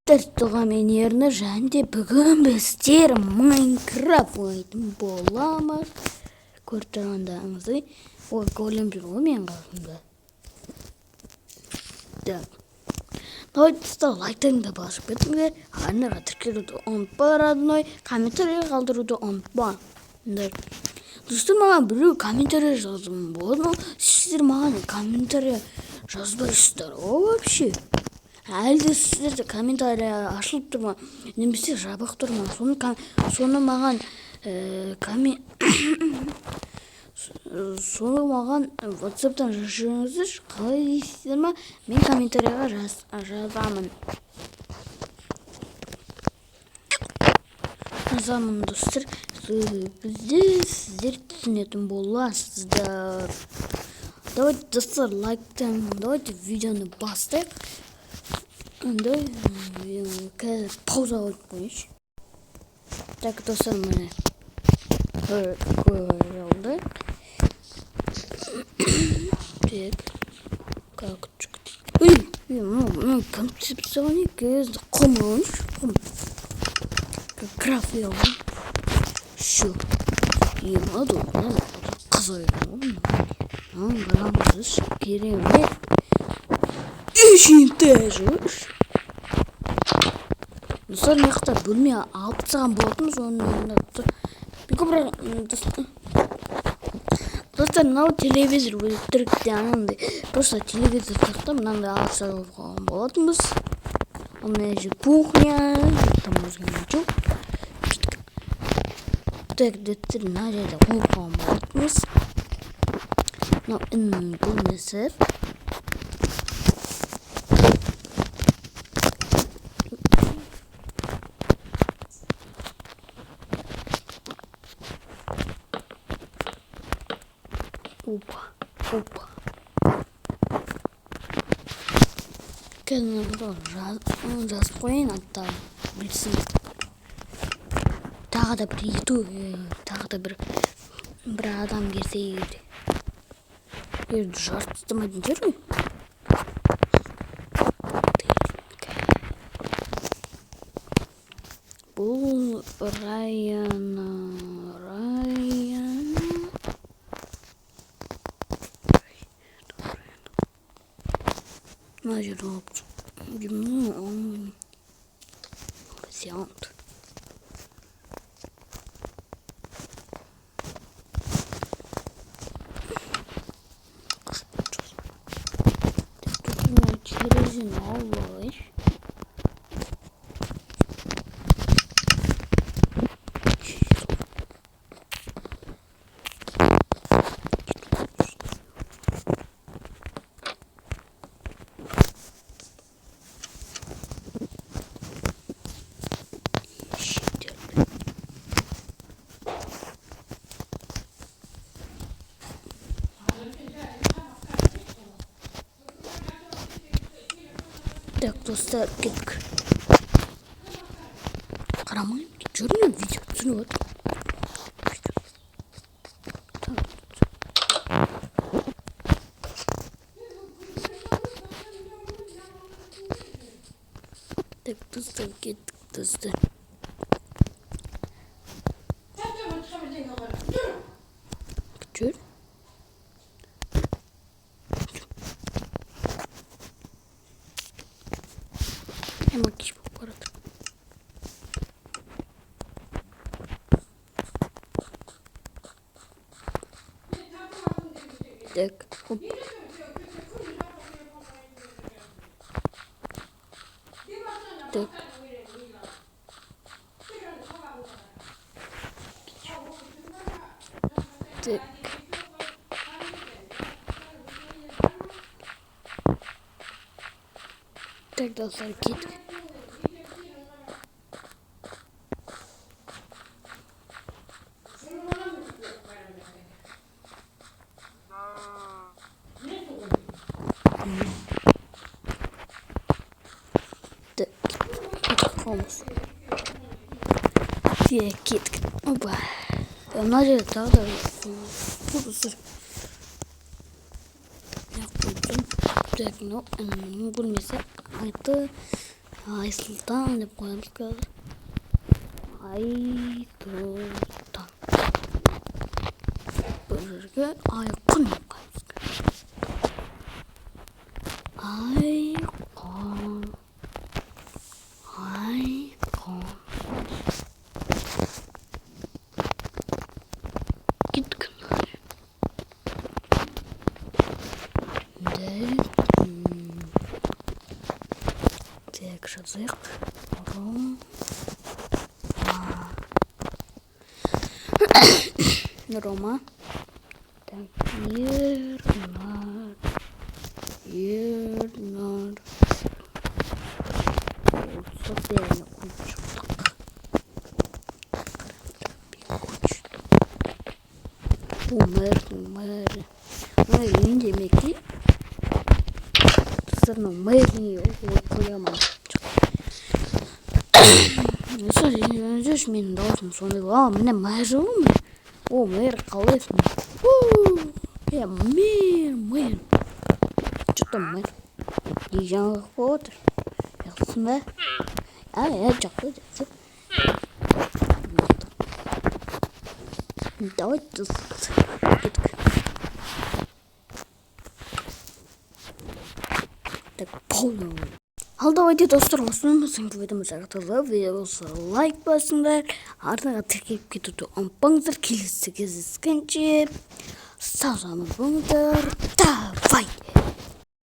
Тартуға мен ерні және бүгін біздер Майнкрафт ойнайтын боламыз. Көріп тұрғандарыңыздай, ой, голем жүр ғой менің қасымда. Так. Давайте лайктарыңды басып кетіңдер. Арнаға тіркелуді ұмытпа, родной. Комментарий қалдыруды ұмытпа. Достар, маған біреу комментарий жаздым болды ма? Сіздер маған комментарий жазбайсыздар ғой вообще. Әлде сіздерде комментарий ашылып тұр ма, немесе жабық тұр ма? Соны маған WhatsApp-тан жазыңыздар. Қалай дейсіздер ма? Мен комментарийға жазамын. Достар, бізде сіздер түсінетін боласыздар. Давайте, достар, лайктан, давайте видеоны бастайық. Қазір пауза қойып қойыңызшы. Так, достар, міне көрілді. Так, как чекать? Ой, концепцияға не кезді құм қойыңызшы. Крафт елді. Шу. Емаду, қызайын. Қарамыз керемет. Үшінті жүш. Достар, меқта бөлме алып тастаған болатынбыз, оны достар, мынау телевизор өтірікте анандай. Просто телевизор тақтап, мынандай алып тастаған болатынбыз. У меня же кухня, там өзге жоқ. Так, достар, мына жерде қойған болатынбыз. Мынау іннің бөлмесі. Опа. Қазір жазып қойын аттар білсін. Тағы да бір ету, тағы да бір адам келсе егер. Ерді жарты істемейтін жер ме? Бұл район. Мына жерді алып жүрмін. Сеант. Через новый. Так, достар, кеттік. Қарамайын, жүрмін видео түсініп отыр. Так, достар, кеттік, достар. Жүр. Hem kişi bu arada. Так, хоп. Так. Так. Так, достар, кеттік. Кеттік. Опа. Мына жерде тағы да достар. Так, ну, бөлмесі айтты. Айсұлтан деп қоямыз қазір. Айсұлтан. Бұл жерге айқын деп қоямыз. Айқын. Айқын. Кеткен. Так, жазайық. Рома. Так, Ернар. Софияны қойшылдық. Умер. Мэрин демекті. Сырның мэрин қоямын. Жүз мен даусым сондай. Міне мэр ме? О, мэр қалайсың? Мэр. Что-то мэр. И жаңағы отыр. Яқсың ба? Жақсы. Давайте так полный. Ал давайте достар, осының видеомыз жаратылды. Видеосы лайк басыңдар. Артыңа тіркеліп кетуді ұмытпаңыздар. Келесі кездескенше сау болыңыздар. Давай!